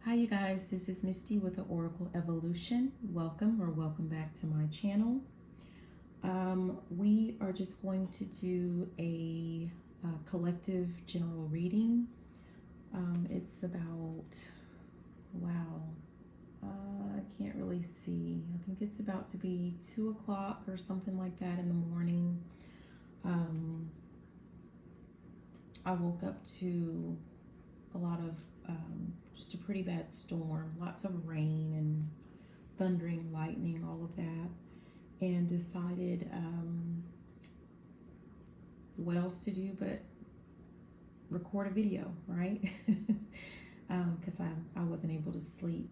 Hi you guys, this is Misty with the Oracle Evolution. Welcome or welcome back to my channel. We are just going to do a collective general reading. It's about, wow, I can't really see. I think it's about to be 2 o'clock or something like that in the morning. I woke up to a lot of just a pretty bad storm, lots of rain and thundering, lightning, all of that, and decided what else to do but record a video, right? Because I wasn't able to sleep.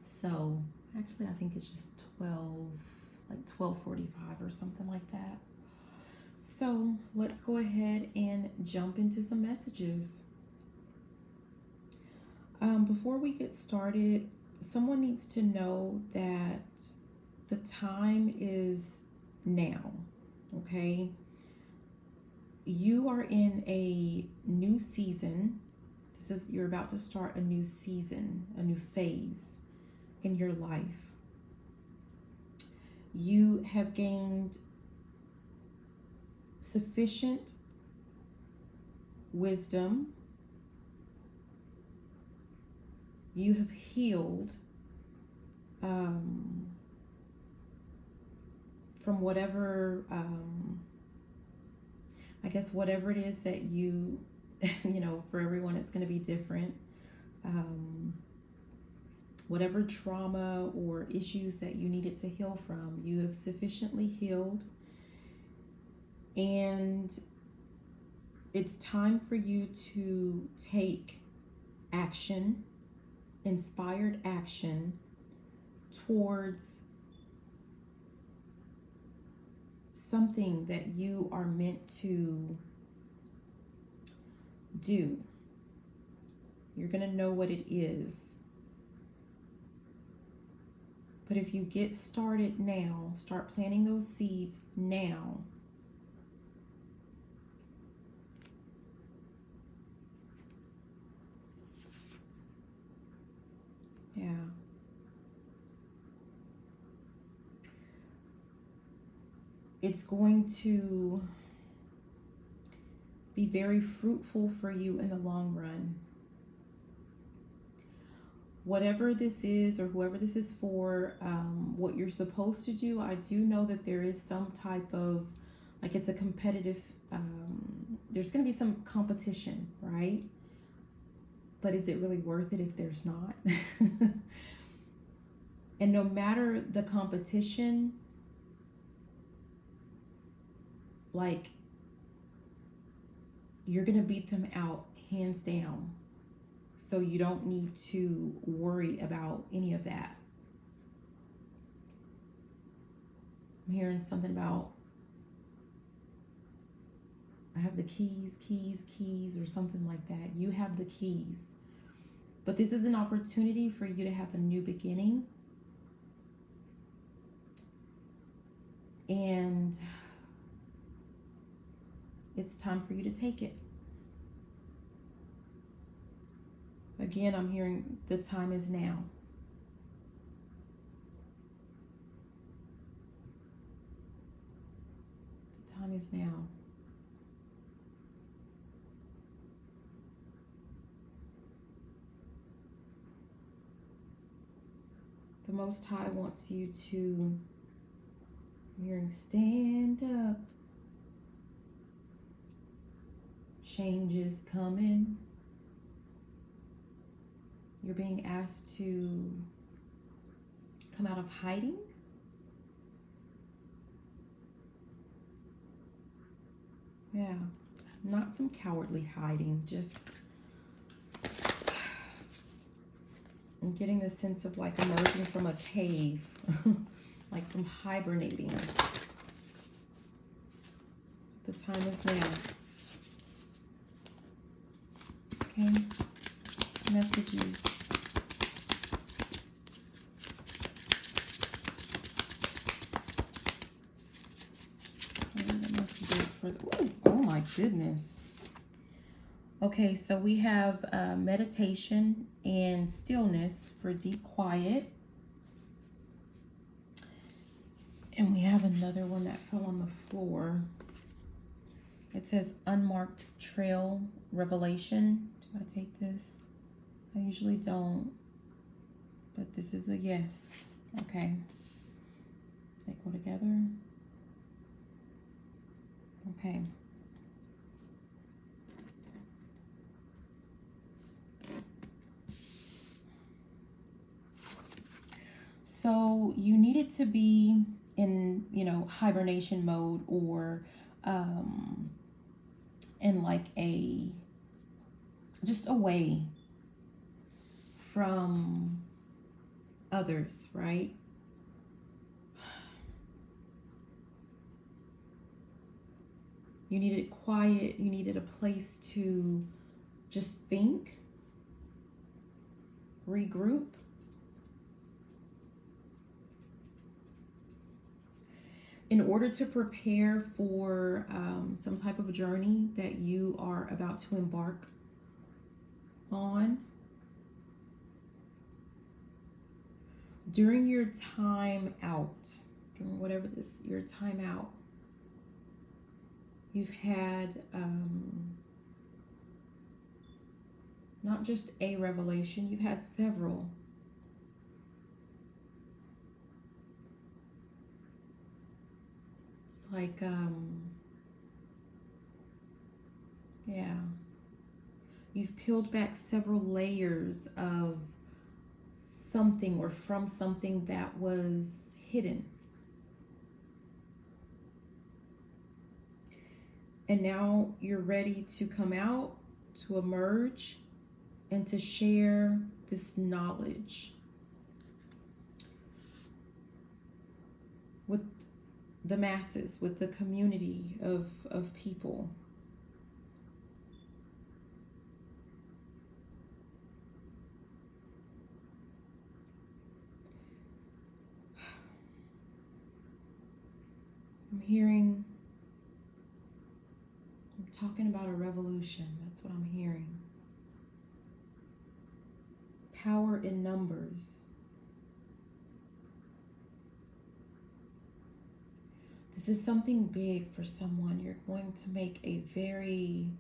So actually I think it's just 12:45 or something like that. So let's go ahead and jump into some messages. Before we get started, someone needs to know that the time is now, okay? You are in a new season. You're about to start a new season, a new phase in your life. You have gained sufficient wisdom. You have healed from whatever, I guess whatever it is that you, for everyone it's going to be different. Whatever trauma or issues that you needed to heal from, you have sufficiently healed. And it's time for you to take action, inspired action towards something that you are meant to do. You're going to know what it is. But if you get started now, start planting those seeds now, yeah. It's going to be very fruitful for you in the long run. Whatever this is or whoever this is for, what you're supposed to do, I do know that there is some type of, like it's a competitive, there's going to be some competition, right? But is it really worth it if there's not? And no matter the competition, like, you're going to beat them out hands down. So you don't need to worry about any of that. I'm hearing something about, I have the keys, or something like that. You have the keys. But this is an opportunity for you to have a new beginning. And it's time for you to take it. Again, I'm hearing the time is now. The time is now. The Most High wants you to, I'm hearing, stand up. Change is coming. You're being asked to come out of hiding. Yeah, not some cowardly hiding, just I'm getting the sense of like emerging from a cave, like from hibernating. The time is now. Okay, messages. Messages for the, oh my goodness. Okay, so we have meditation and stillness for deep quiet. And we have another one that fell on the floor. It says unmarked trail revelation. Do I take this? I usually don't, but this is a yes. Okay. They go together. Okay. So you needed to be in, hibernation mode, or in like just away from others, right? You needed quiet, you needed a place to just think, regroup. In order to prepare for some type of journey that you are about to embark on, during your time out, during whatever your time out, you've had not just a revelation, you've had several. It's like, yeah, you've peeled back several layers of something or from something that was hidden. And now you're ready to come out, to emerge, and to share this knowledge with the masses, with the community of people. I'm talking about a revolution. That's what I'm hearing. Power in numbers. This is something big for someone. You're going to make a very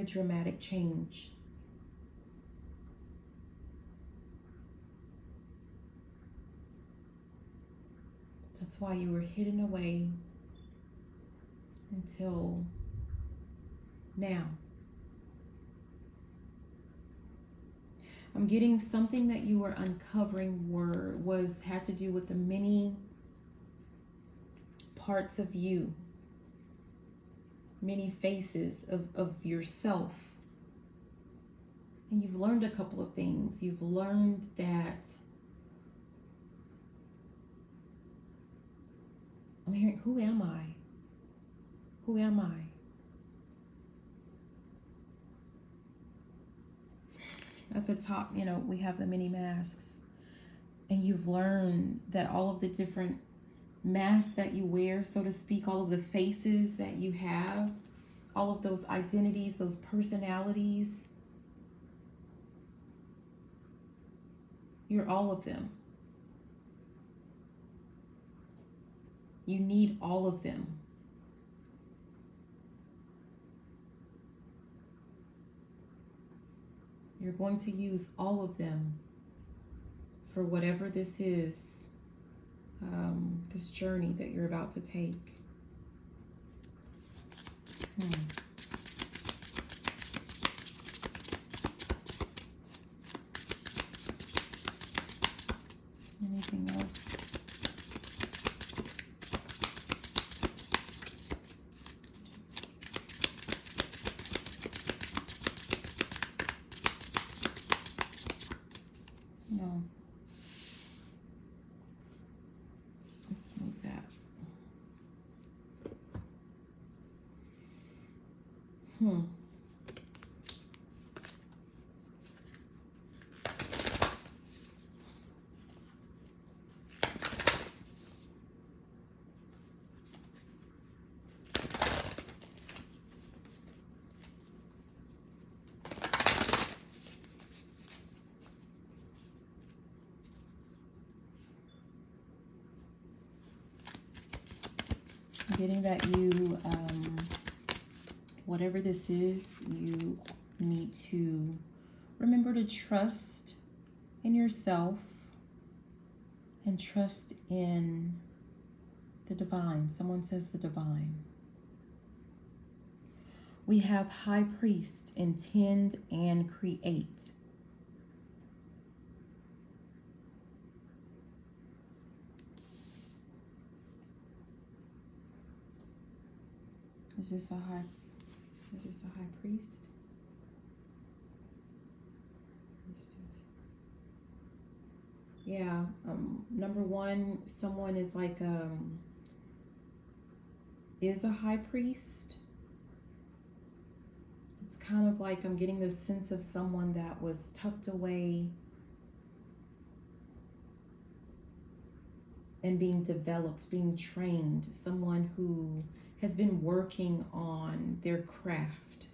dramatic change. That's why you were hidden away until now. I'm getting something that you were uncovering had to do with the many parts of you, many faces of yourself. And you've learned a couple of things. You've learned that I'm hearing, who am I? Who am I? At the top, we have the many masks. And you've learned that all of the different masks that you wear, so to speak, all of the faces that you have, all of those identities, those personalities, you're all of them. You need all of them. You're going to use all of them for whatever this is, this journey that you're about to take. Anything else? No. Let's move that. getting that you, whatever this is, you need to remember to trust in yourself and trust in the divine. Someone says the divine. We have High Priest, intend and create. Is this a high priest? Yeah, number one, someone is like is a high priest. It's kind of like I'm getting this sense of someone that was tucked away and being developed, being trained, someone who has been working on their craft.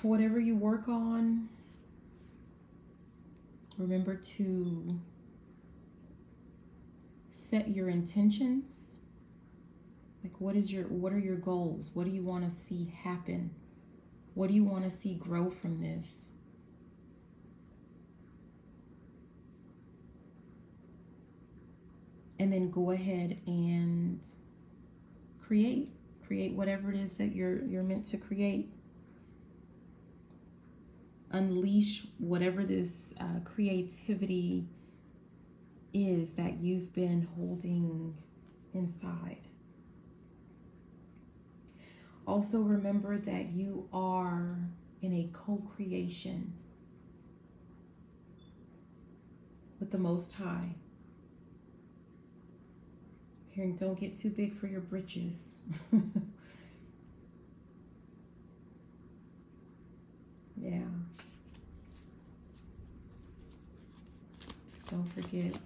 Whatever you work on, remember to set your intentions. Like, what are your goals? What do you want to see happen? What do you want to see grow from this? And then go ahead and create whatever it is that you're meant to create. Unleash whatever this creativity is that you've been holding inside. Also remember that you are in a co-creation with the Most High. Hearing, don't get too big for your britches. Yeah. Don't forget.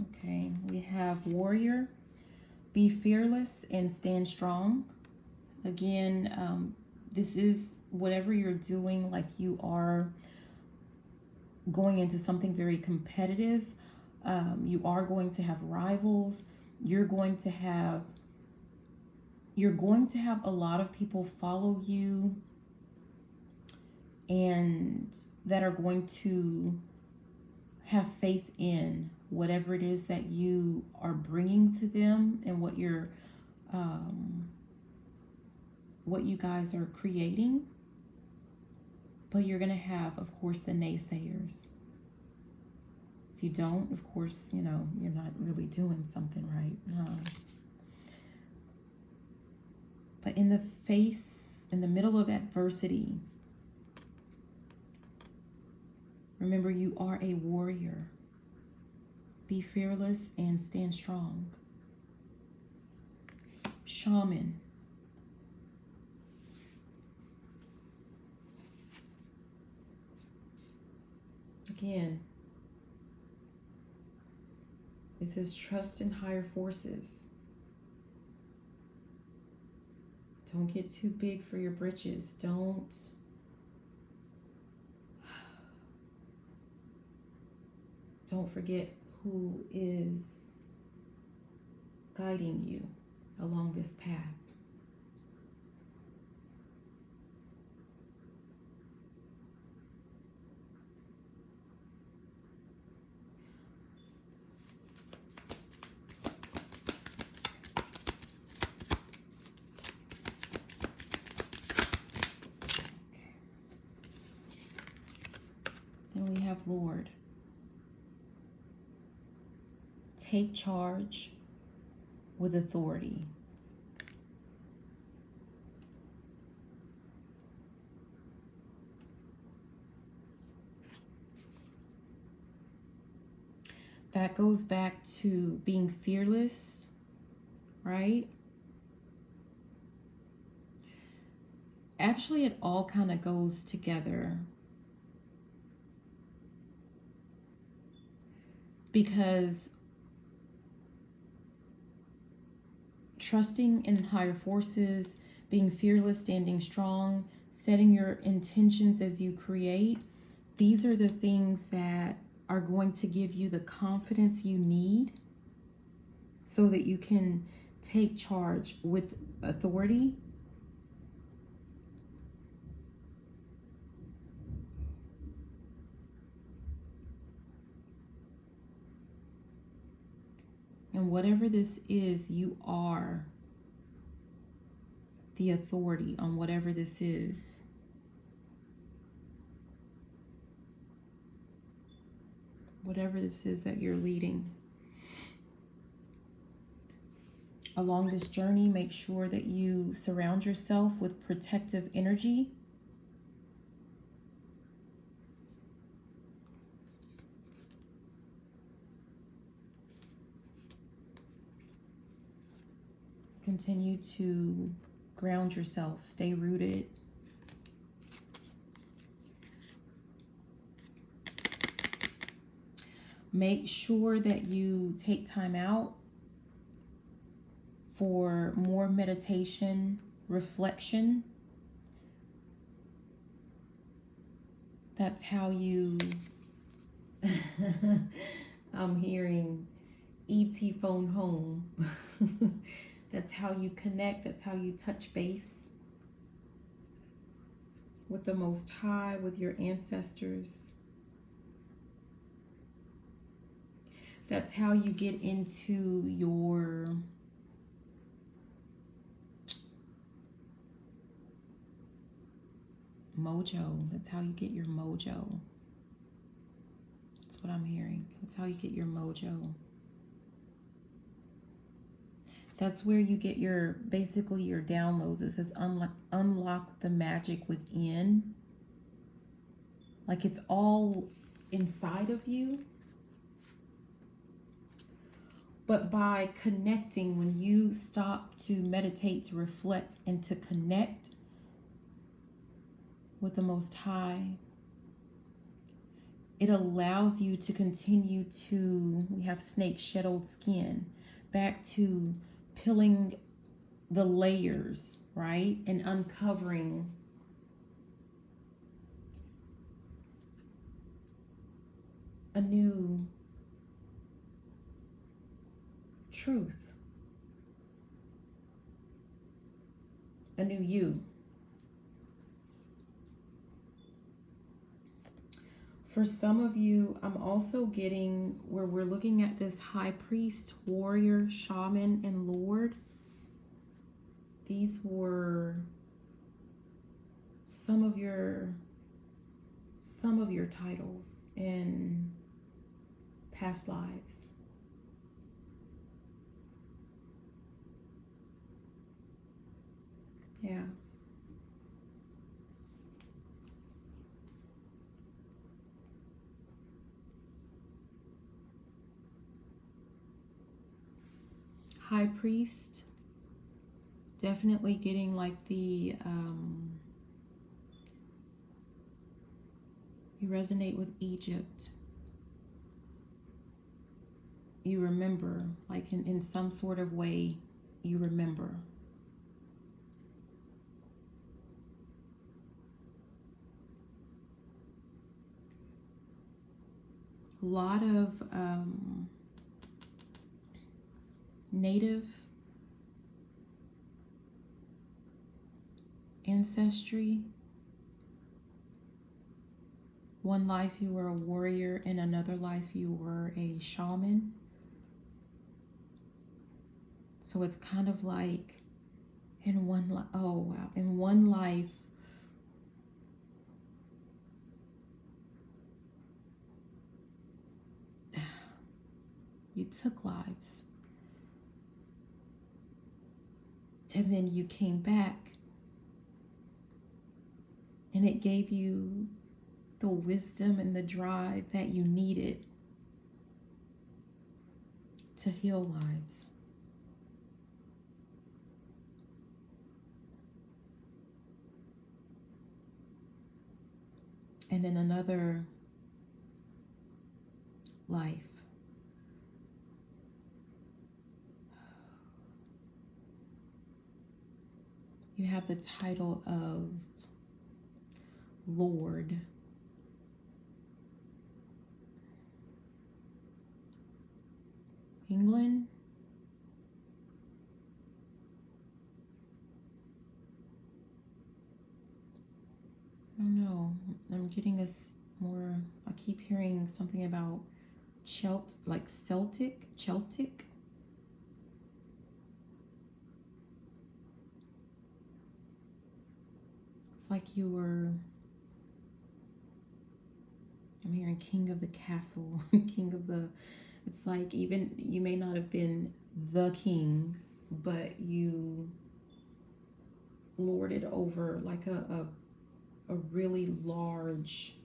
Okay, we have warrior. Be fearless and stand strong. Again, this is whatever you're doing, like you are going into something very competitive. You are going to have rivals. You're going to have a lot of people follow you and that are going to have faith in whatever it is that you are bringing to them and what you guys are creating. But you're going to have, of course, the naysayers. If you don't, of course, you're not really doing something right. But in the middle of adversity, remember you are a warrior. Be fearless and stand strong. Shaman. Again, it says trust in higher forces. Don't get too big for your britches. Don't forget who is guiding you along this path. Then we have Lord. Take charge with authority. That goes back to being fearless, right? Actually, it all kind of goes together. because trusting in higher forces, being fearless, standing strong, setting your intentions as you create, these are the things that are going to give you the confidence you need so that you can take charge with authority. And whatever this is, you are the authority on whatever this is. Whatever this is that you're leading. Along this journey, make sure that you surround yourself with protective energy. Continue to ground yourself, stay rooted. Make sure that you take time out for more meditation, reflection. That's how you, I'm hearing E.T. phone home. That's how you connect. That's how you touch base with the Most High, with your ancestors. That's how you get into your mojo. That's how you get your mojo. That's what I'm hearing. That's how you get your mojo. That's where you get your, basically your downloads. It says unlock the magic within. Like it's all inside of you. But by connecting, when you stop to meditate, to reflect, and to connect with the Most High, it allows you to continue to, we have snake shed old skin, back to peeling the layers, right? And uncovering a new truth, a new you. For some of you, I'm also getting where we're looking at this high priest, warrior, shaman, and lord. These were some of your titles in past lives. Yeah. High priest, definitely getting like the, you resonate with Egypt. You remember, like in some sort of way, you remember. A lot of native ancestry. One life you were a warrior, in another life you were a shaman. So it's kind of like in one life, oh wow, in one life you took lives. And then you came back and it gave you the wisdom and the drive that you needed to heal lives. And in another life, You have the title of Lord. England. I don't know. I'm getting this more. I keep hearing something about like Celtic. It's like you were. I'm hearing King of the Castle, King of the. It's like even you may not have been the king, but you lorded over like a really large,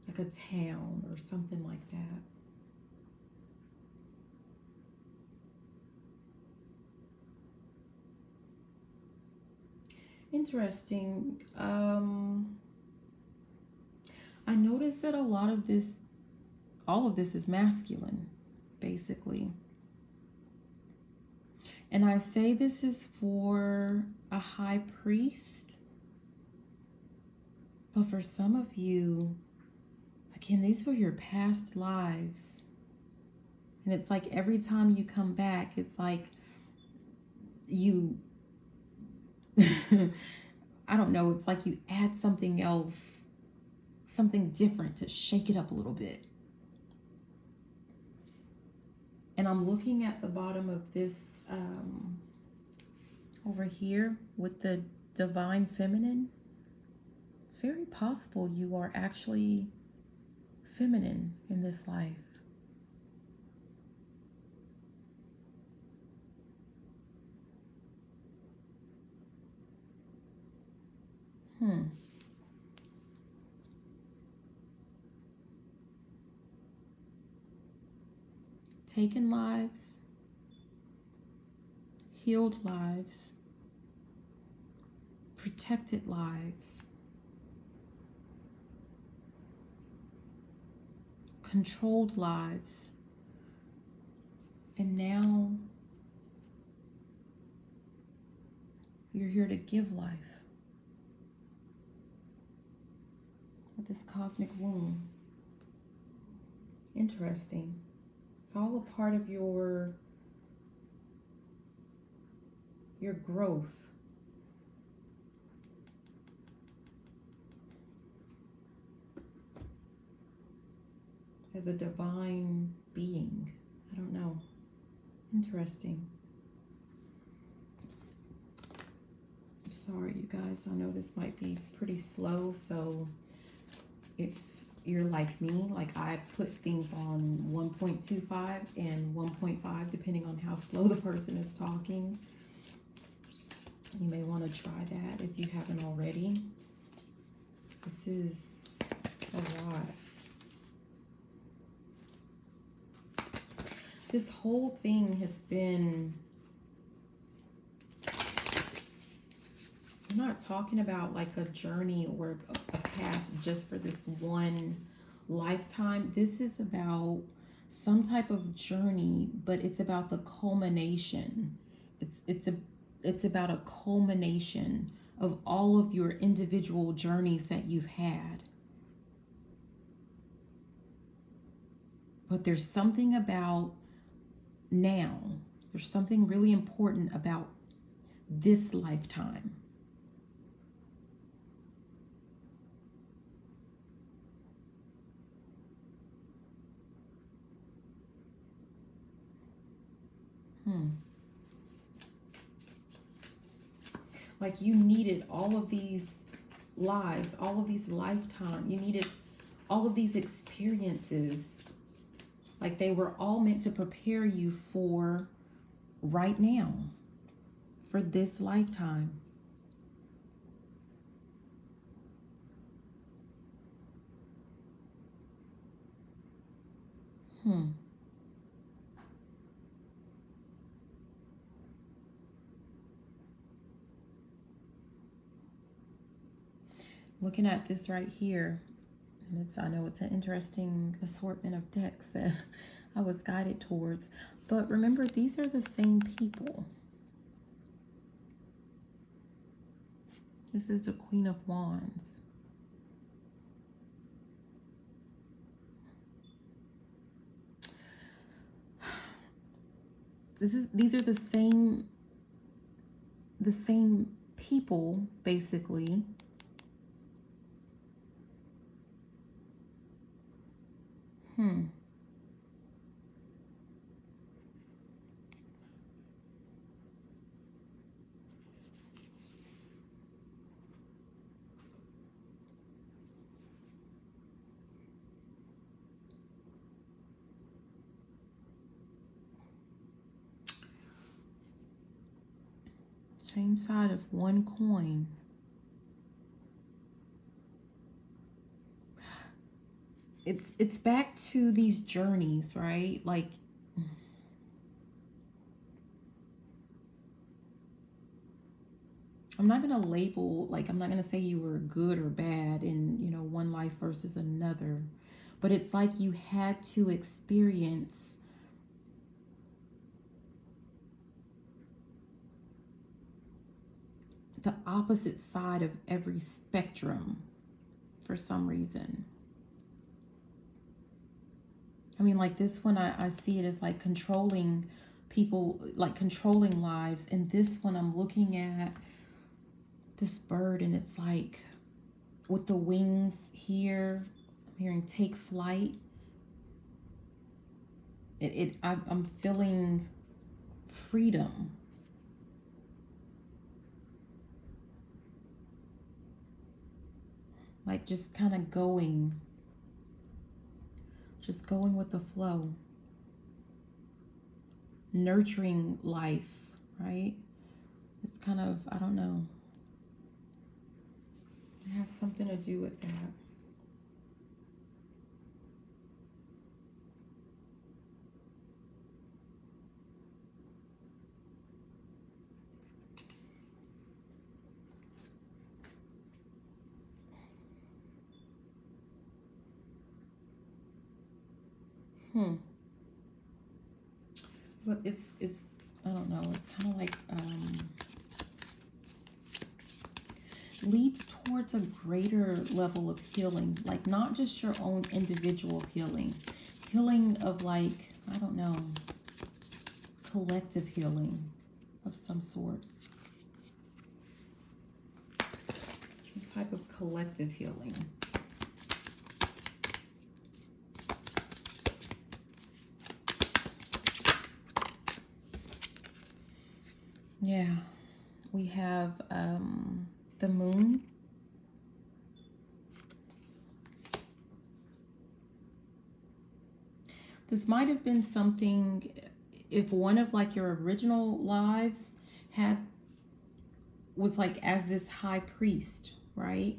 like a town or something like that. Interesting. I noticed that all of this is masculine, basically. And I say this is for a high priest. But for some of you, again, these were your past lives. And it's like every time you come back, it's like you, I don't know, it's like you add something else, something different to shake it up a little bit. And I'm looking at the bottom of this over here with the divine feminine. It's very possible you are actually feminine in this life. Taken lives, healed lives, protected lives, controlled lives, and now you're here to give life with this cosmic womb. Interesting. It's all a part of your growth. As a divine being. I don't know. Interesting. I'm sorry, you guys. I know this might be pretty slow, so if you're like me, like I put things on 1.25 and 1.5 depending on how slow the person is talking. You may want to try that if you haven't already. This is a lot. This whole thing has been, I'm not talking about like a journey or a path just for this one lifetime. This is about some type of journey, but it's about the culmination. It's about a culmination of all of your individual journeys that you've had. But there's something about now. There's something really important about this lifetime. Like you needed all of these lives, all of these lifetimes. You needed all of these experiences. Like they were all meant to prepare you for right now, for this lifetime. Looking at this right here, and I know it's an interesting assortment of decks that I was guided towards, but remember, these are the same people. This is the Queen of Wands. These are the same people, basically. Same side of one coin. It's back to these journeys, right? Like, I'm not going to label, like, I'm not going to say you were good or bad in, you know, one life versus another. But it's like you had to experience the opposite side of every spectrum for some reason. I mean, like this one, I see it as like controlling people, like controlling lives. And this one, I'm looking at this bird and it's like with the wings here, I'm hearing take flight. I'm feeling freedom. Like just kind of going with the flow. Nurturing life, right? It's kind of, I don't know. It has something to do with that. But it's I don't know, it's kind of like leads towards a greater level of healing, like not just your own individual healing of like, I don't know, collective healing of some sort. Some type of collective healing. Yeah, we have the moon. This might have been something, if one of like your original lives was like as this high priest, right?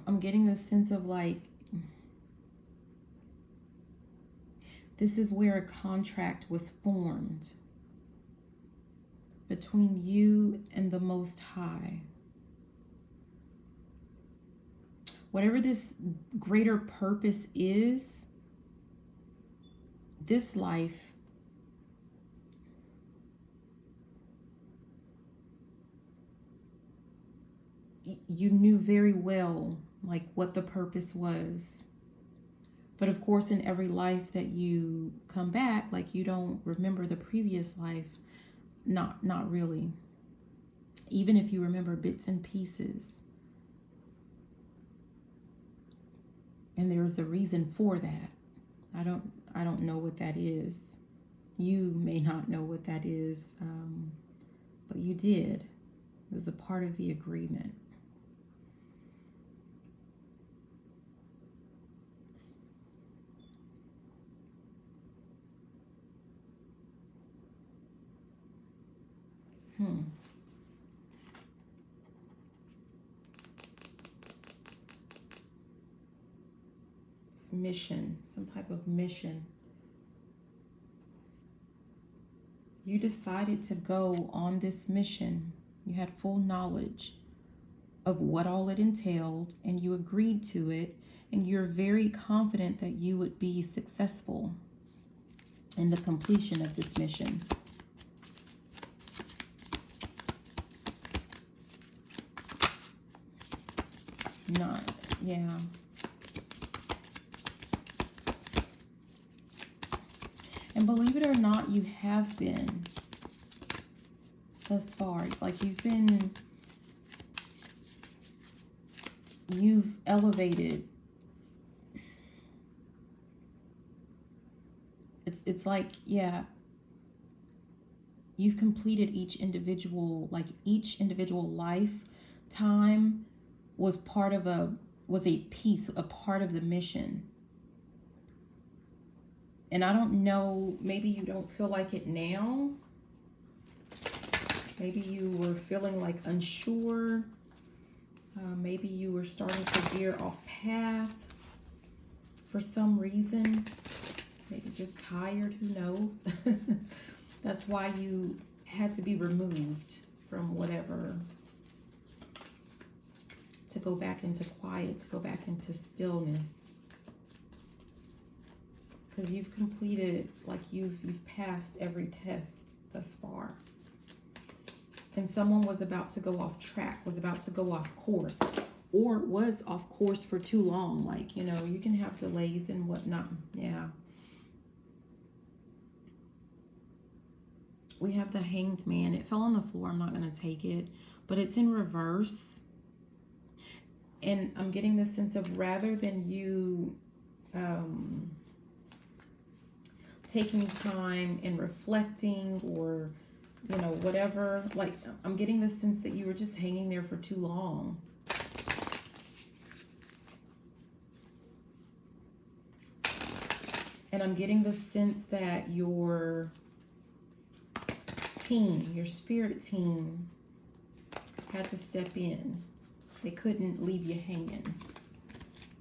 I'm getting this sense of like, this is where a contract was formed between you and the Most High. Whatever this greater purpose is, this life you knew very well like what the purpose was. But of course, in every life that you come back, like you don't remember the previous life. Not really. Even if you remember bits and pieces. And there's a reason for that. I don't know what that is. You may not know what that is, but you did. It was a part of the agreement. It's mission, some type of mission. You decided to go on this mission. You had full knowledge of what all it entailed, and you agreed to it, And you're very confident that you would be successful in the completion of this mission. Not, yeah. And believe it or not, you have been thus far. Like you've elevated. It's like, yeah, you've completed each individual lifetime was a piece, a part of the mission. And I don't know, maybe you don't feel like it now. Maybe you were feeling like unsure. Maybe you were starting to veer off path for some reason. Maybe just tired, who knows? That's why you had to be removed from whatever, to go back into quiet, to go back into stillness. Because you've completed, like you've passed every test thus far. And someone was about to go off track, was about to go off course, or was off course for too long. Like, you know, you can have delays and whatnot. Yeah. We have the Hanged Man. It fell on the floor. I'm not going to take it, but it's in reverse. And I'm getting the sense of, rather than you taking time and reflecting, or, you know, whatever, like, I'm getting the sense that you were just hanging there for too long. And I'm getting the sense that your team, your spirit team, had to step in. They couldn't leave you hanging.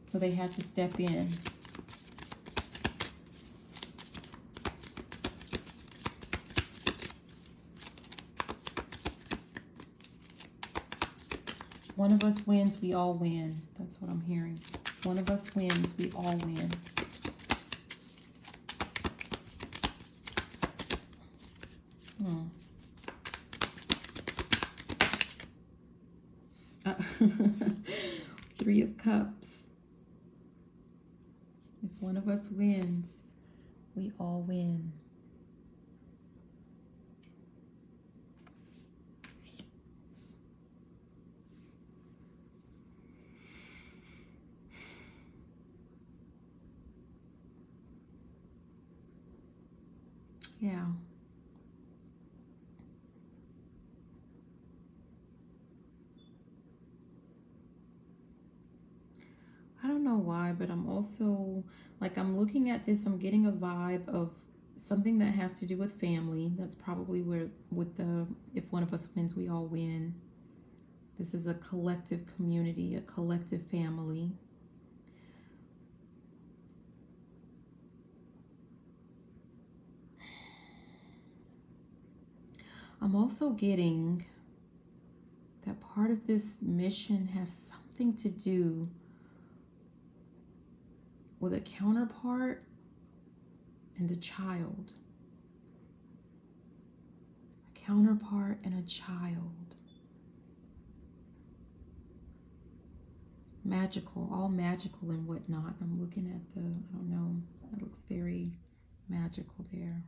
So they had to step in. One of us wins, we all win. That's what I'm hearing. One of us wins, we all win. Three of Cups. If one of us wins, we all win. Yeah. I don't know why, but I'm also, like, I'm looking at this, I'm getting a vibe of something that has to do with family. That's probably where, with the, if one of us wins, we all win. This is a collective community, a collective family. I'm also getting that part of this mission has something to do with a counterpart and a child. A counterpart and a child. Magical, all magical and whatnot. I'm looking at the, I don't know, that looks very magical there.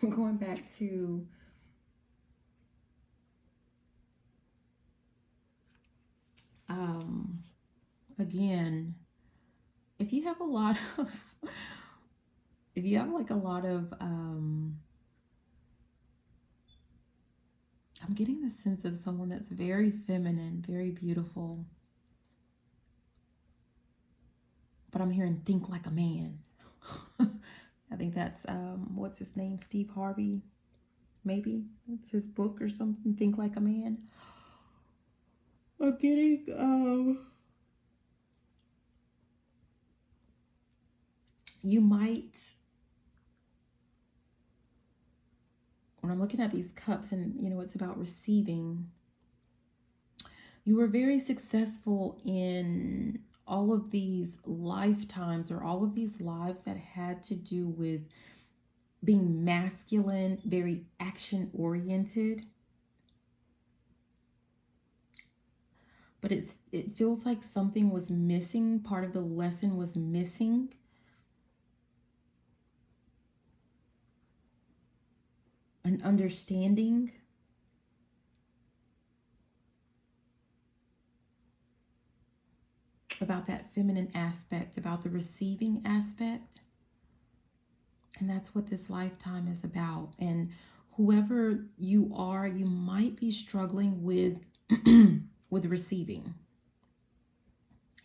Going back to again, if you have a lot of I'm getting the sense of someone that's very feminine, very beautiful, but I'm hearing think like a man. I think that's what's his name, Steve Harvey, maybe that's his book or something, Think Like a Man. I'm getting You might, when I'm looking at these cups and, it's about receiving, you were very successful in all of these lifetimes or all of these lives that had to do with being masculine, very action oriented. But it feels like something was missing. Part of the lesson was missing. An understanding. About that feminine aspect, about the receiving aspect. And that's what this lifetime is about. And whoever you are, you might be struggling with with receiving.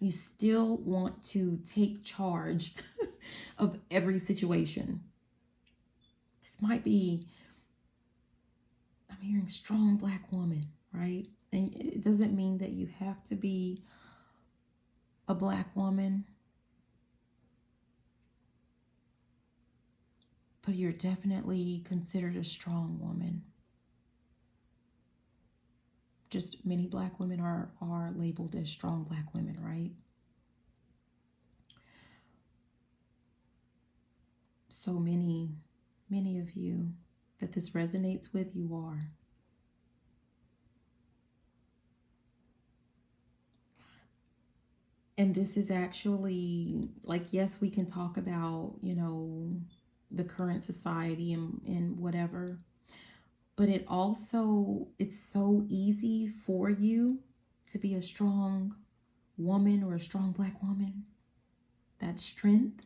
You still want to take charge of every situation. This might be, I'm hearing strong Black woman, right? And it doesn't mean that you have to be a Black woman, but you're definitely considered a strong woman. Just many Black women are labeled as strong Black women, right? So many of you that this resonates with, you are. And this is actually, like, yes, we can talk about, the current society and whatever, but it's so easy for you to be a strong woman or a strong Black woman. That strength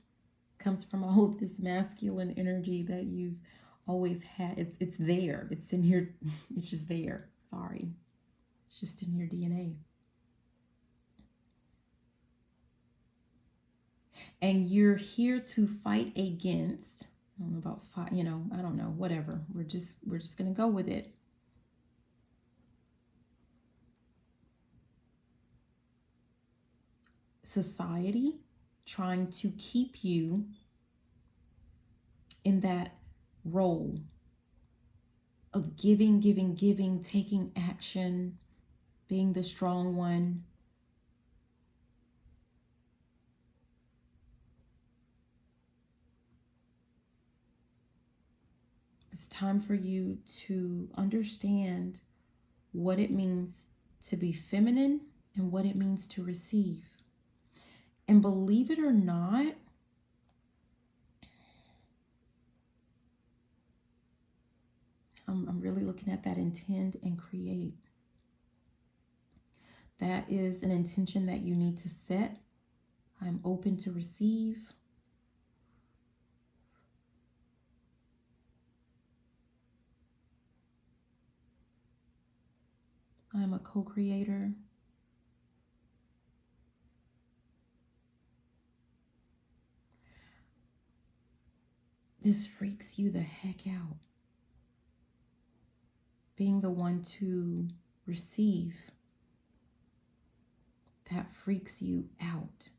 comes from all of this masculine energy that you've always had. It's there. It's in here. It's just there. Sorry. It's just in your DNA. And you're here to fight against, I don't know about fight, I don't know, whatever. We're just going to go with it. Society trying to keep you in that role of giving, taking action, being the strong one. It's time for you to understand what it means to be feminine and what it means to receive. And believe it or not, I'm really looking at that intend and create. That is an intention that you need to set. I'm open to receive. I'm a co-creator. This freaks you the heck out. Being the one to receive, that freaks you out.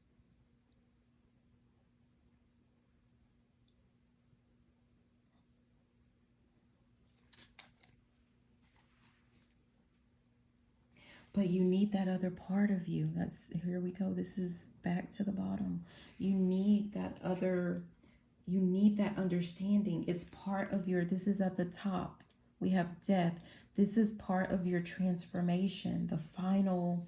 But you need that other part of you. Here we go. This is back to the bottom. You need that understanding. It's part of this is at the top. We have death. This is part of your transformation, the final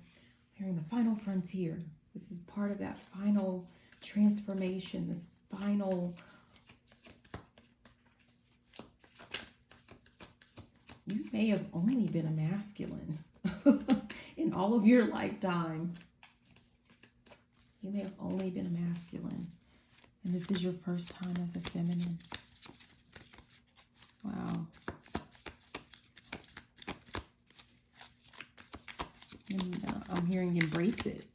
frontier. This is part of that final transformation, this final. You may have only been a masculine in all of your lifetimes. You may have only been a masculine, and this is your first time as a feminine. Wow. And I'm hearing embrace it.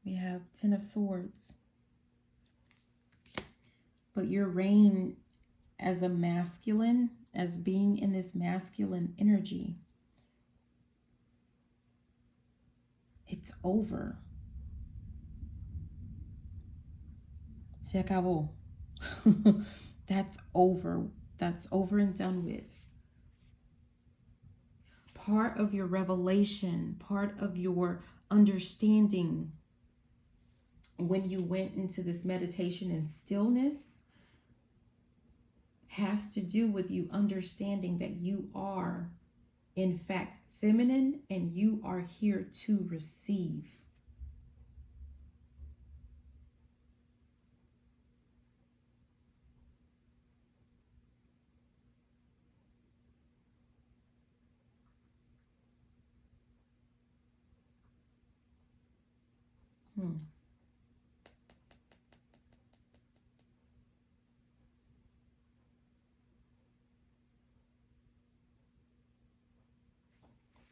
We have 10 of Swords. But your reign as a masculine, as being in this masculine energy, it's over. Se acabó. That's over. That's over and done with. Part of your revelation, part of your understanding when you went into this meditation and stillness has to do with you understanding that you are, in fact, feminine and you are here to receive.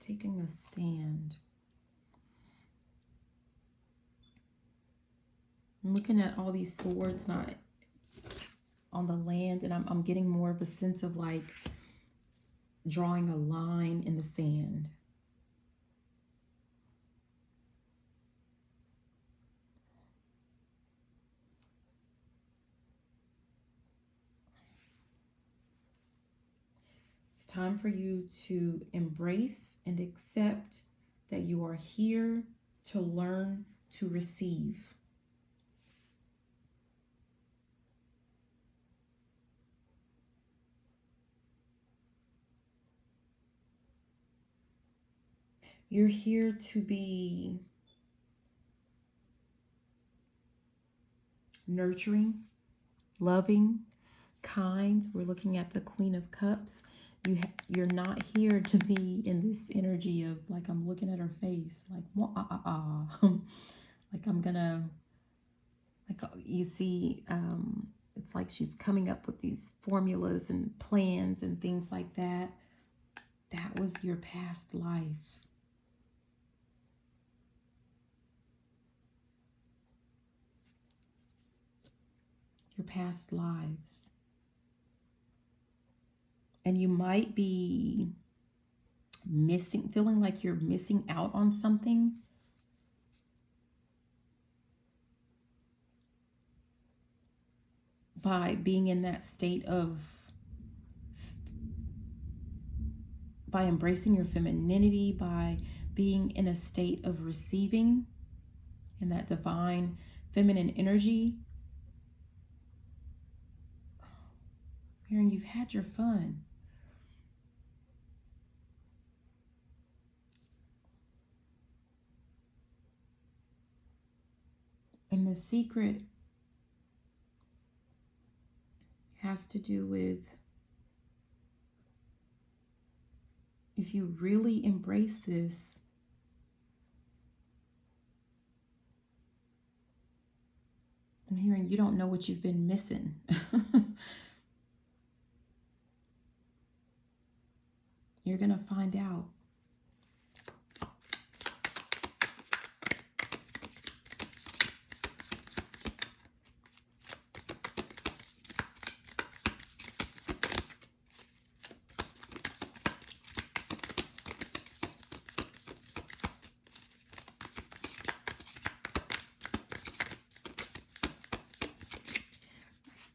Taking a stand. I'm looking at all these swords not on the land, and I'm getting more of a sense of like drawing a line in the sand. It's time for you to embrace and accept that you are here to learn to receive. You're here to be nurturing, loving, kind. We're looking at the Queen of Cups. You're not here to be in this energy of like, I'm looking at her face like like I'm gonna, like, you see, it's like she's coming up with these formulas and plans and things like that. That was your past life. Your past lives. And you might be feeling like you're missing out on something. By being in that state by embracing your femininity, by being in a state of receiving in that divine feminine energy. Hearing you've had your fun. And the secret has to do with, if you really embrace this, I'm hearing you don't know what you've been missing. You're going to find out.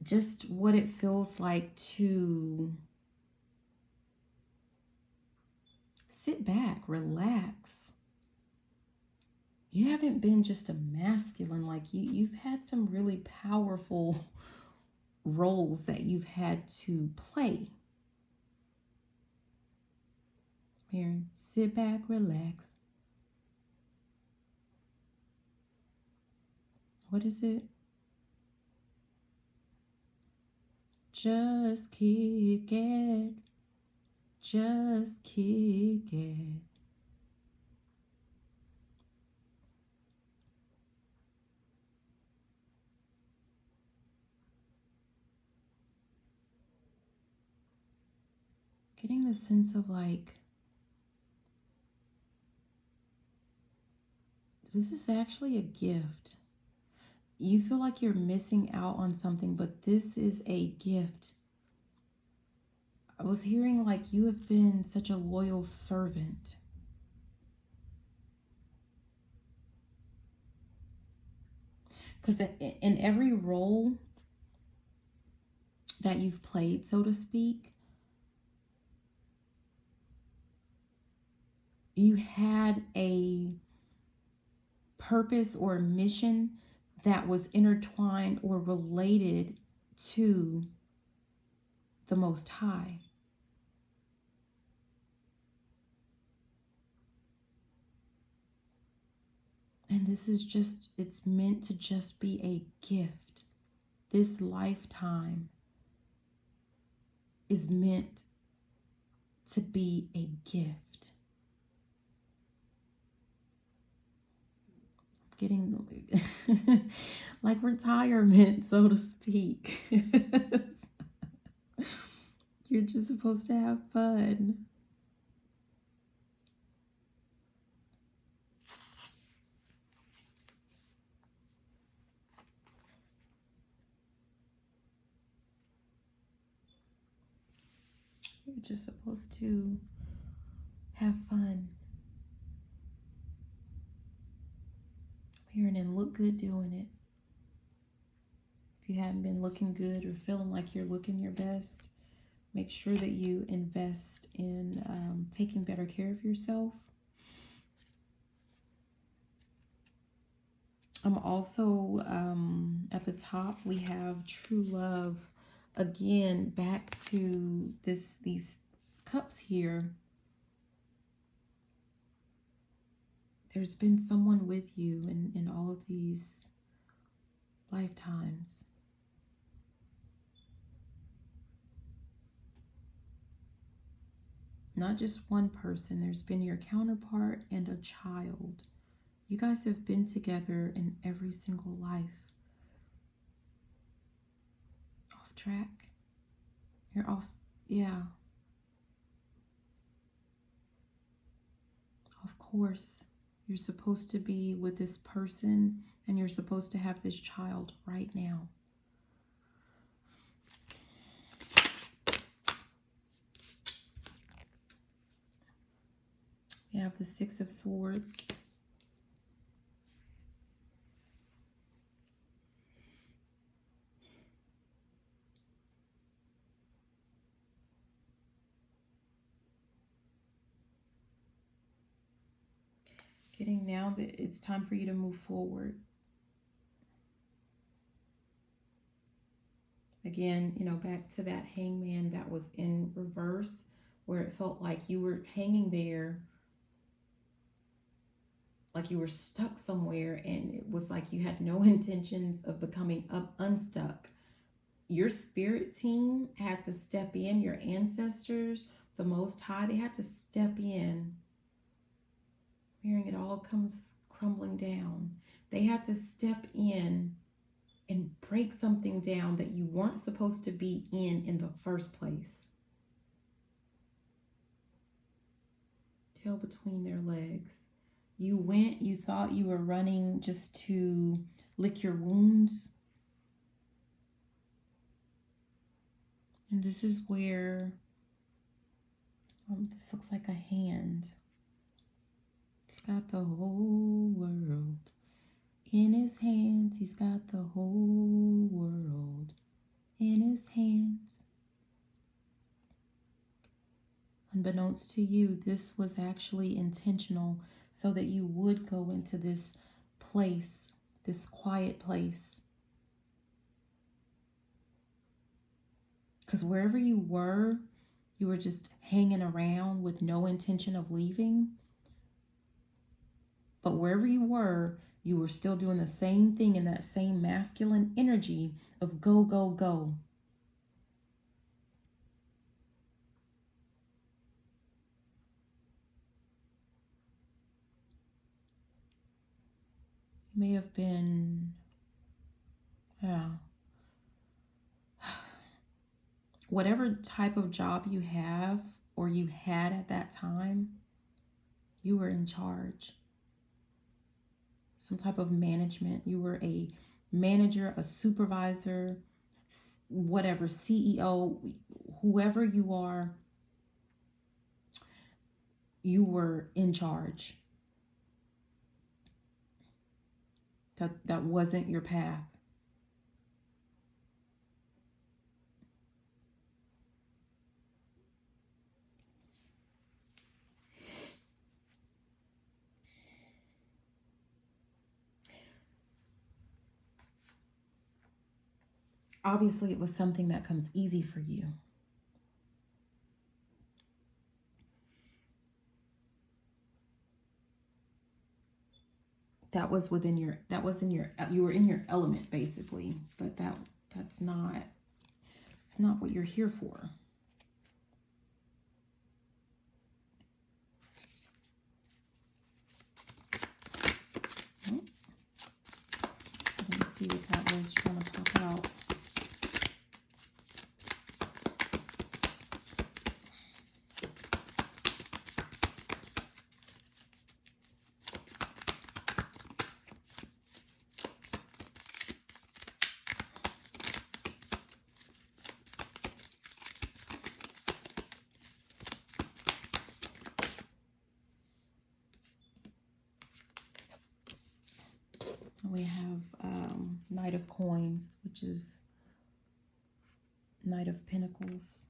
Just what it feels like to sit back, relax. You haven't been just a masculine, like you've had some really powerful roles that you've had to play. Here, sit back, relax. What is it? Just kick it. Just kick it. Getting the sense of like, this is actually a gift. You feel like you're missing out on something, but this is a gift I was hearing like you have been such a loyal servant. Because in every role that you've played, so to speak, you had a purpose or a mission that was intertwined or related to the Most High. And this is just, it's meant to just be a gift. This lifetime is meant to be a gift. Getting like retirement, so to speak. You're just supposed to have fun. You're just supposed to have fun. Hearing and look good doing it. If you haven't been looking good or feeling like you're looking your best, make sure that you invest in taking better care of yourself. Also, at the top, we have true love. Again, back to these cups here. There's been someone with you in all of these lifetimes. Not just one person. There's been your counterpart and a child. You guys have been together in every single life. Off track? You're off, yeah. Of course, you're supposed to be with this person and you're supposed to have this child right now. We have the Six of Swords. Getting now that it's time for you to move forward. Again, you know, back to that hangman that was in reverse, where it felt like you were hanging there, like you were stuck somewhere, and it was like you had no intentions of becoming unstuck. Your spirit team had to step in, your ancestors, the Most High, they had to step in. Hearing it all comes crumbling down. They had to step in and break something down that you weren't supposed to be in the first place. Tail between their legs. You went, you thought you were running just to lick your wounds. And this is where, this looks like a hand. He's got the whole world in his hands. He's got the whole world in his hands. Unbeknownst to you, this was actually intentional so that you would go into this place, this quiet place. Because wherever you were just hanging around with no intention of leaving. But wherever you were still doing the same thing in that same masculine energy of go, go, go. You may have been, whatever type of job you have or you had at that time, you were in charge. Some type of management. You were a manager, a supervisor, whatever, CEO, whoever you are, you were in charge. That wasn't your path. Obviously, it was something that comes easy for you. That was within your, you were in your element basically, but that's not, it's not what you're here for. Let's see what that was trying to pop out. We have Knight of Coins, which is Knight of Pentacles.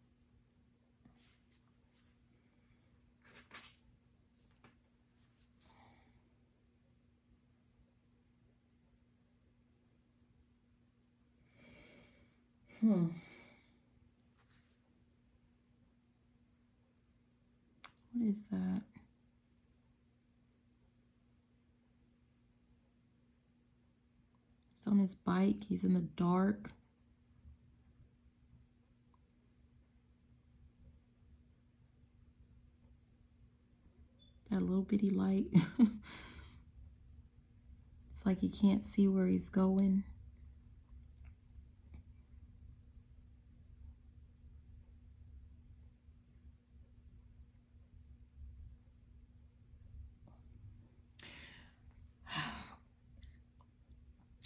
What is that? He's on his bike. He's in the dark. That little bitty light. It's like he can't see where he's going.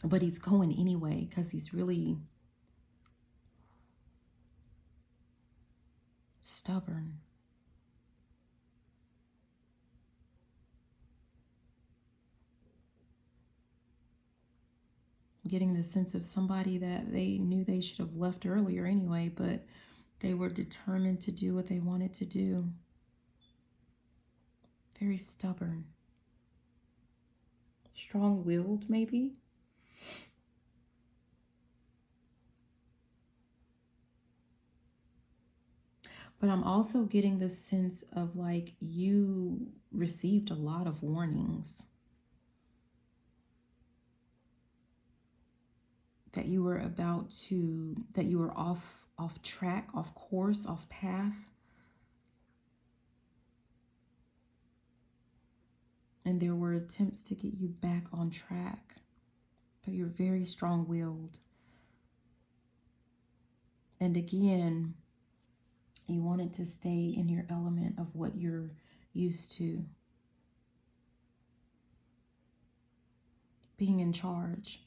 But he's going anyway because he's really stubborn. Getting the sense of somebody that they knew they should have left earlier anyway, but they were determined to do what they wanted to do. Very stubborn. Strong-willed, maybe? But I'm also getting the sense of like you received a lot of warnings. That you were about to, that you were off track, off course, off path. And there were attempts to get you back on track. But you're very strong-willed. And again, you wanted to stay in your element of what you're used to. Being in charge.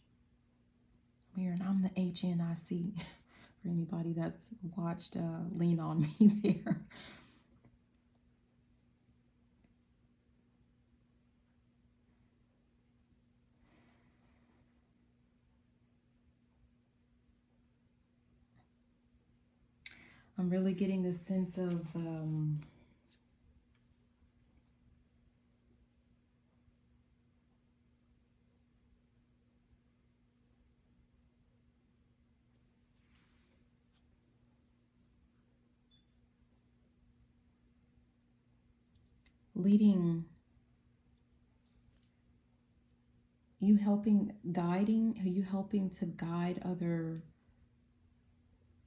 Weird, I'm the HNIC. For anybody that's watched Lean On Me there. I'm really getting this sense of leading, you helping to guide other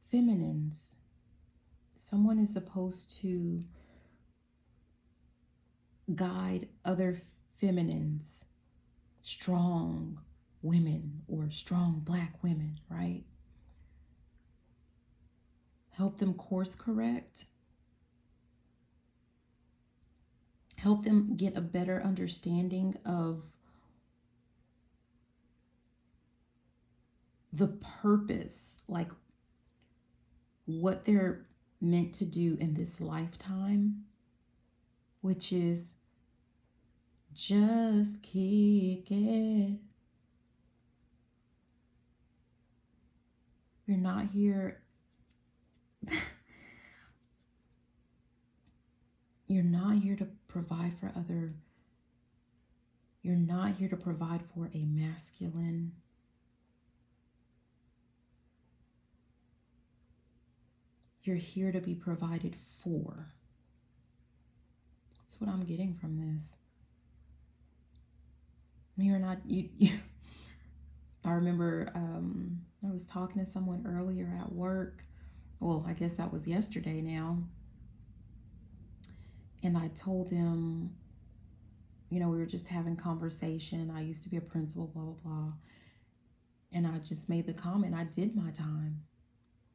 feminines. Someone is supposed to guide other feminines, strong women or strong Black women, right? Help them course correct. Help them get a better understanding of the purpose, like what they're meant to do in this lifetime, which is just kick it. You're not here. You're not here to provide for other. You're not here to provide for a masculine. You're here to be provided for. That's what I'm getting from this. You're not, I remember I was talking to someone earlier at work. Well, I guess that was yesterday now. And I told them, we were just having conversation. I used to be a principal, blah, blah, blah. And I just made the comment, I did my time.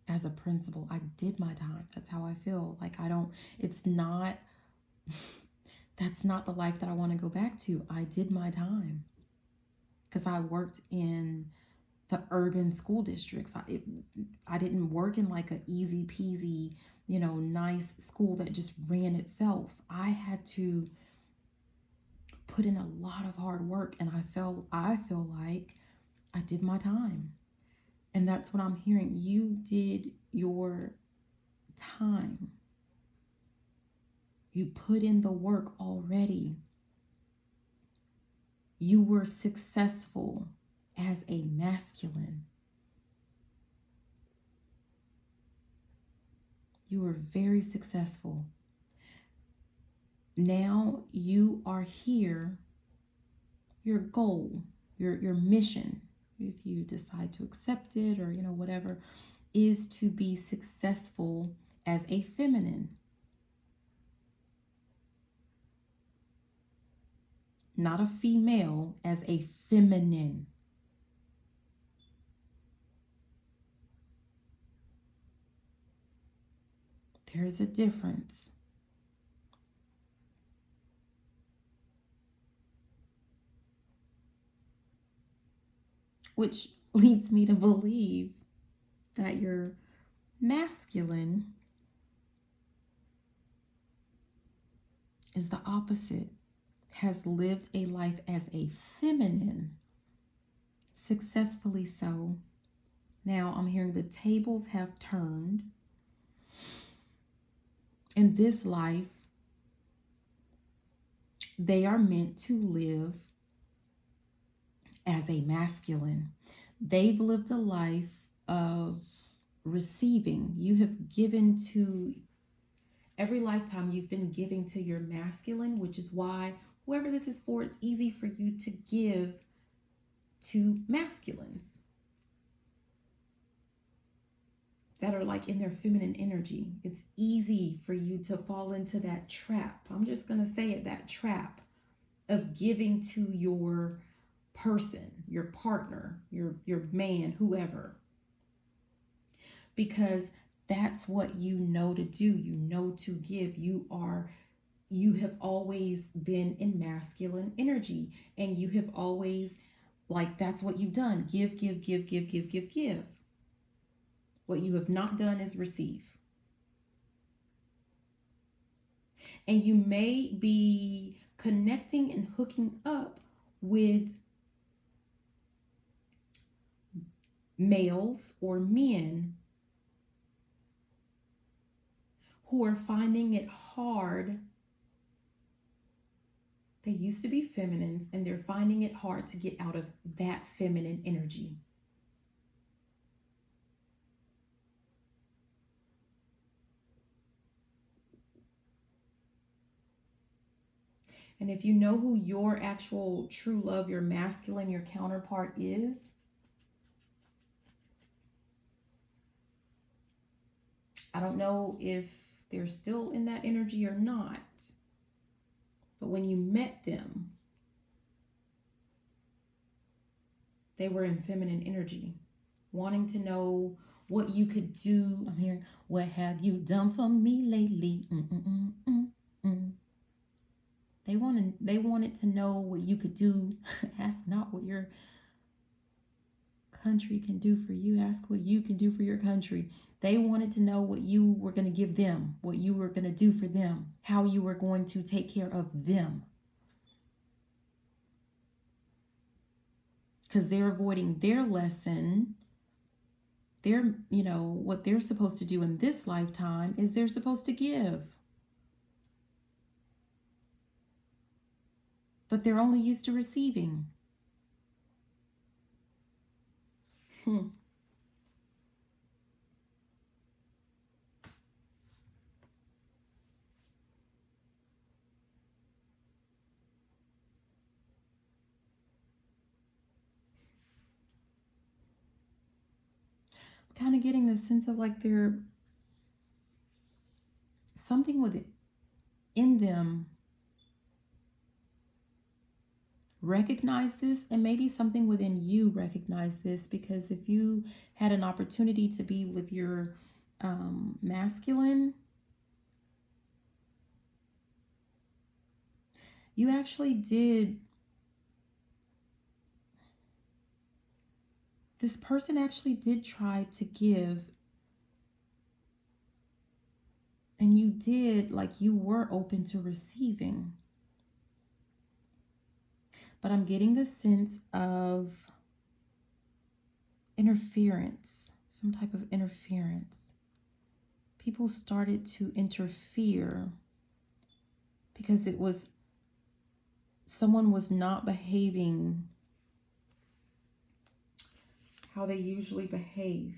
As a principal, I did my time. That's how I feel. Like it's not, that's not the life that I want to go back to. I did my time. Because I worked in the urban school districts. I didn't work in like an easy peasy, nice school that just ran itself. I had to put in a lot of hard work, and I feel like I did my time. And that's what I'm hearing. You did your time. You put in the work already. You were successful as a masculine. You were very successful. Now you are here. Your goal, your mission, if you decide to accept it or whatever, is to be successful as a feminine. Not a female, as a feminine. There's a difference. Which leads me to believe that your masculine is the opposite, has lived a life as a feminine, successfully so. Now I'm hearing the tables have turned. In this life, they are meant to live as a masculine. They've lived a life of receiving. You have given to, every lifetime you've been giving to your masculine, which is why whoever this is for, it's easy for you to give to masculines that are like in their feminine energy. It's easy for you to fall into that trap. I'm just going to say it, that trap of giving to your person, your partner, your man, whoever. Because that's what you know to do. You know to give. You have always been in masculine energy, and you have always, like, that's what you've done. Give, give, give, give, give, give, give. What you have not done is receive. And you may be connecting and hooking up with males or men who are finding it hard. They used to be feminines, and they're finding it hard to get out of that feminine energy. And if you know who your actual true love, your masculine, your counterpart is, I don't know if they're still in that energy or not, but when you met them, they were in feminine energy, wanting to know what you could do. I'm hearing, what have you done for me lately? They wanted to know what you could do. Ask not what you're country can do for you. Ask what you can do for your country. They wanted to know what you were going to give them, what you were going to do for them, how you were going to take care of them. Because they're avoiding their lesson. They're, what they're supposed to do in this lifetime is they're supposed to give. But they're only used to receiving. Kind of getting the sense of like they're something within them recognize this, and maybe something within you recognize this, because if you had an opportunity to be with your masculine, you actually did. This person actually did try to give, and you did, like, you were open to receiving. But I'm getting the sense of interference, some type of interference. People started to interfere because someone was not behaving how they usually behave.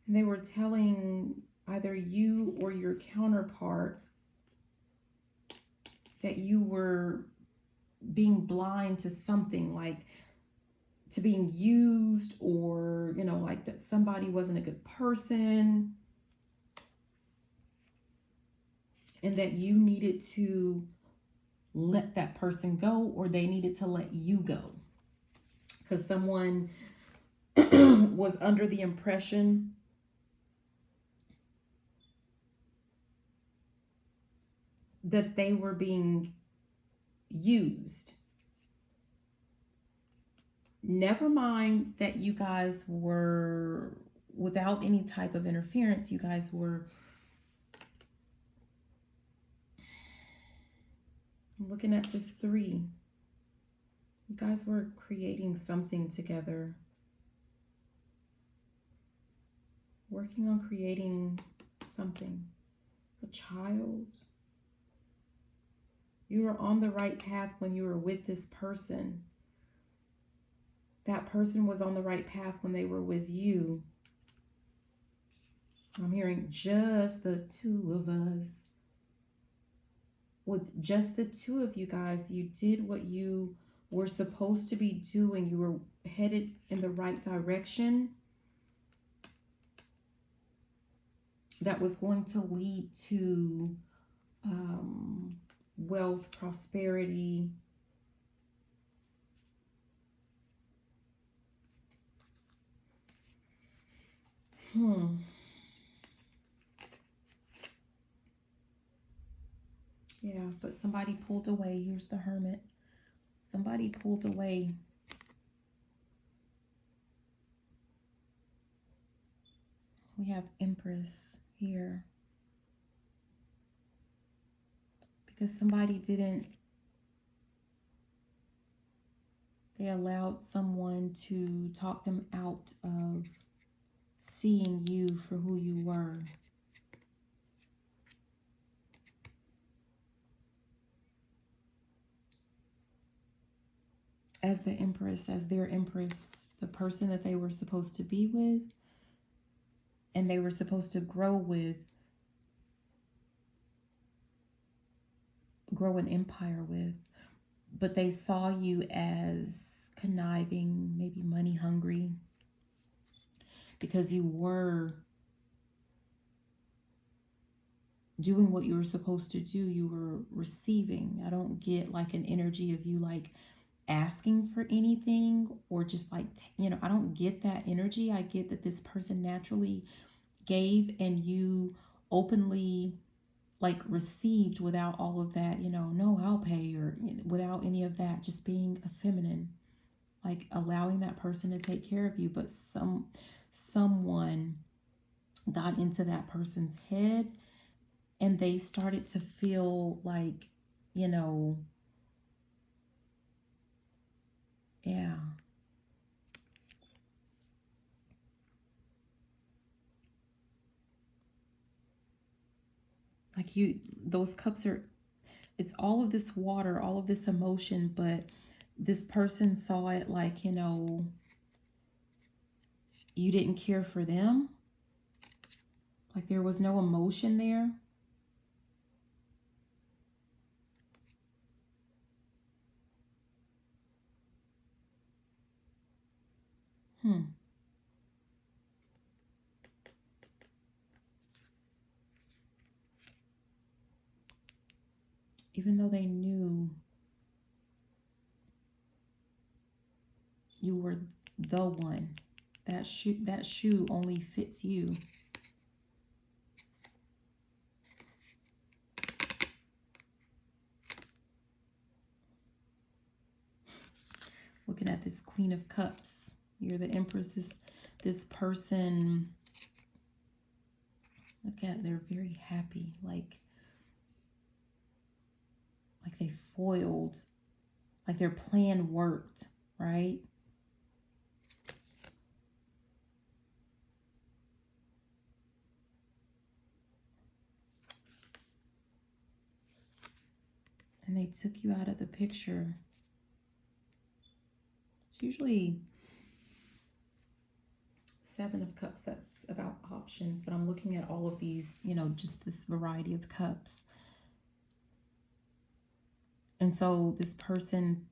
And they were telling either you or your counterpart that you were being blind to something, like to being used, or, like that somebody wasn't a good person, and that you needed to let that person go, or they needed to let you go. Because someone was under the impression that they were being used. Never mind that you guys were, without any type of interference, you guys were, I'm looking at this 3. You guys were creating something together. Working on creating something. A child. You were on the right path when you were with this person. That person was on the right path when they were with you. I'm hearing just the 2 of us. With just the 2 of you guys, you did what you were supposed to be doing. You were headed in the right direction. That was going to lead to wealth, prosperity. Yeah, but somebody pulled away. Here's the Hermit. Somebody pulled away. We have Empress here. Because somebody didn't, they allowed someone to talk them out of seeing you for who you were. As the Empress, as their Empress, the person that they were supposed to be with and they were supposed to grow with, grow an empire with, but they saw you as conniving, maybe money hungry, because you were doing what you were supposed to do. You were receiving. I don't get like an energy of you like asking for anything, or just like, I don't get that energy. I get that this person naturally gave and you openly like received without all of that, no, I'll pay, or without any of that, just being a feminine. like allowing that person to take care of you, but someone got into that person's head and they started to feel like, you know, yeah. Like those cups are, it's all of this water, all of this emotion, but this person saw it like, you know, you didn't care for them. Like there was no emotion there. Even though they knew you were the one, that shoe only fits you. Looking at this Queen of Cups, you're the Empress. This person, look at, they're very happy, like they foiled, like their plan worked, right? And they took you out of the picture. It's usually Seven of Cups, that's about options, but I'm looking at all of these, you know, just this variety of cups. And so this person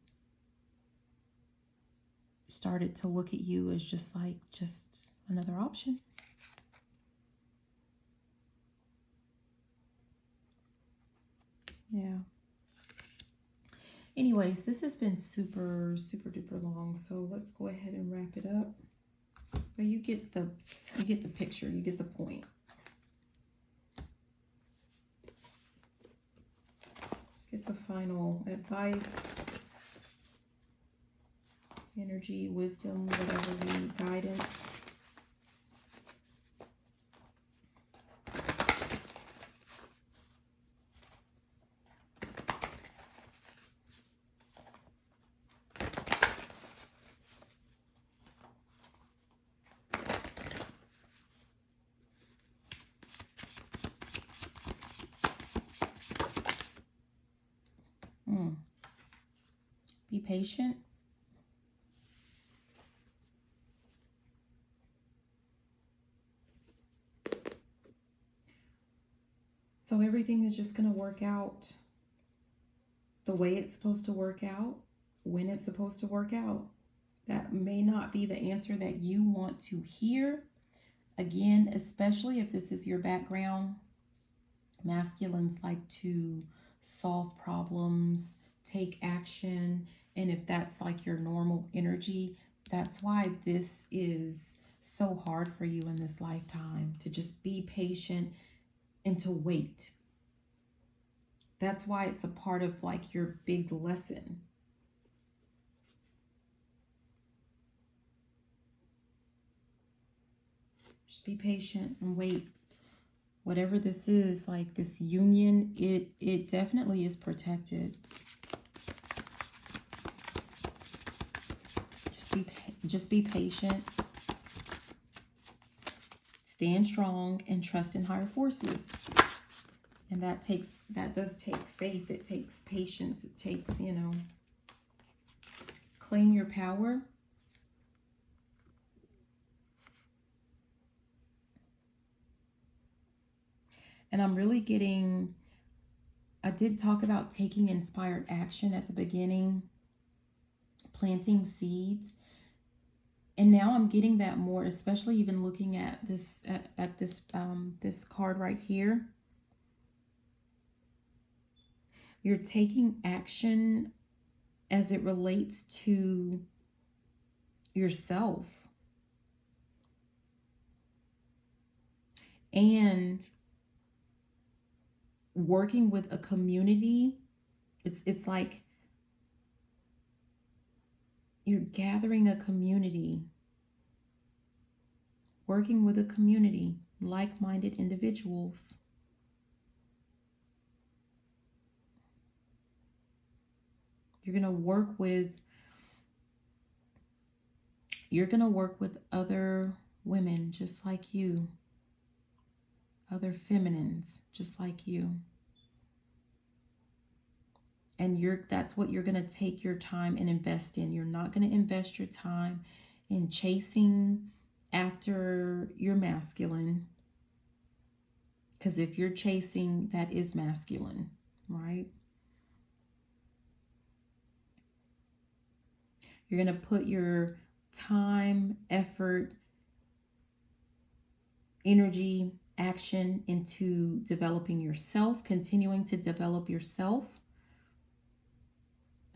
started to look at you as just like, just another option. Yeah. Anyways, this has been super, super duper long. So let's go ahead and wrap it up. But you get the picture, you get the point. Let's get the final advice, energy, wisdom, whatever you need, guidance. Be patient. So everything is just going to work out the way it's supposed to work out, when it's supposed to work out. That may not be the answer that you want to hear. Again, especially if this is your background, masculines like to solve problems, take action, and if that's like your normal energy, that's why this is so hard for you in this lifetime, to just be patient and to wait. That's why it's a part of like your big lesson. Just be patient and wait. Whatever this is, like this union, it definitely is protected. Just be patient. Stand strong and trust in higher forces. And that does take faith. It takes patience. It takes, you know, claim your power. And I'm really getting, I did talk about taking inspired action at the beginning, planting seeds. And now I'm getting that more, especially even looking at this, this card right here. You're taking action as it relates to yourself. And working with a community, it's like, You're gathering a community, working with a community, like-minded individuals. You're going to work with other women just like you, other feminines just like you. And that's what you're going to take your time and invest in. You're not going to invest your time in chasing after your masculine. Because if you're chasing, that is masculine, right? You're going to put your time, effort, energy, action into developing yourself, continuing to develop yourself.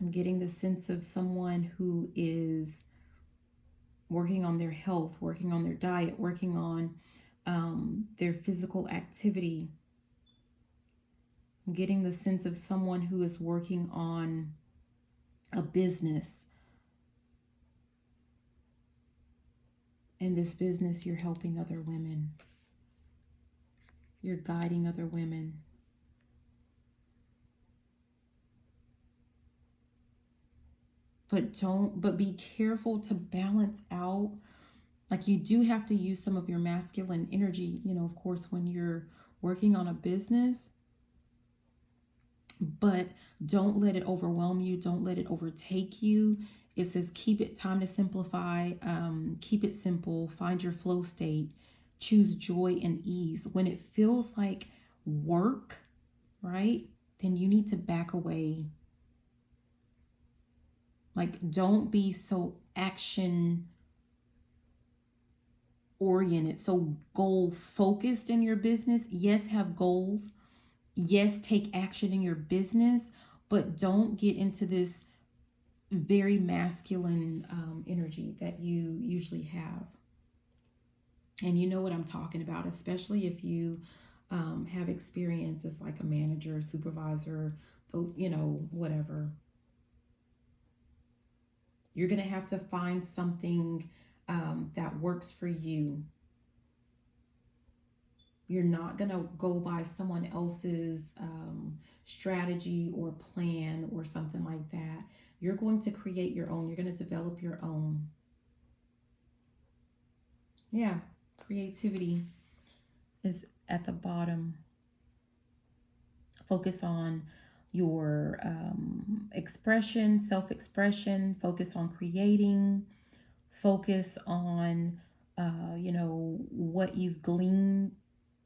I'm getting the sense of someone who is working on their health, working on their diet, working on their physical activity. I'm getting the sense of someone who is working on a business. In this business, you're helping other women. You're guiding other women. But be careful to balance out. Like, you do have to use some of your masculine energy, of course, when you're working on a business, but don't let it overwhelm you. Don't let it overtake you. It says, keep it time to simplify, keep it simple, find your flow state, choose joy and ease. When it feels like work, right, then you need to back away. Like, don't be so action oriented, so goal focused in your business. Yes, have goals. Yes, take action in your business, but don't get into this very masculine energy that you usually have. And you know what I'm talking about, especially if you have experience as like a manager, supervisor, whatever. You're going to have to find something that works for you. You're not going to go by someone else's strategy or plan or something like that. You're going to create your own. You're going to develop your own. Yeah, creativity is at the bottom. Focus on your expression, self-expression. Focus on creating. Focus on, what you've gleaned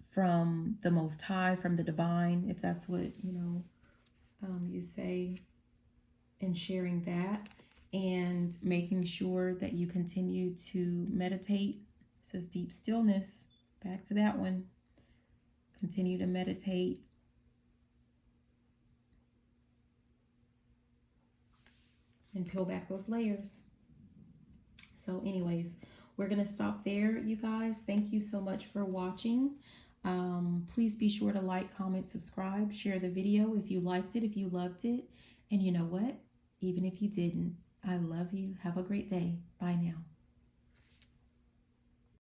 from the Most High, from the Divine, if that's what, you say, and sharing that, and making sure that you continue to meditate. It says deep stillness. Back to that one. Continue to meditate. And peel back those layers. So anyways, we're going to stop there, you guys. Thank you so much for watching. Please be sure to like, comment, subscribe, share the video if you liked it, if you loved it. And you know what? Even if you didn't, I love you. Have a great day. Bye now.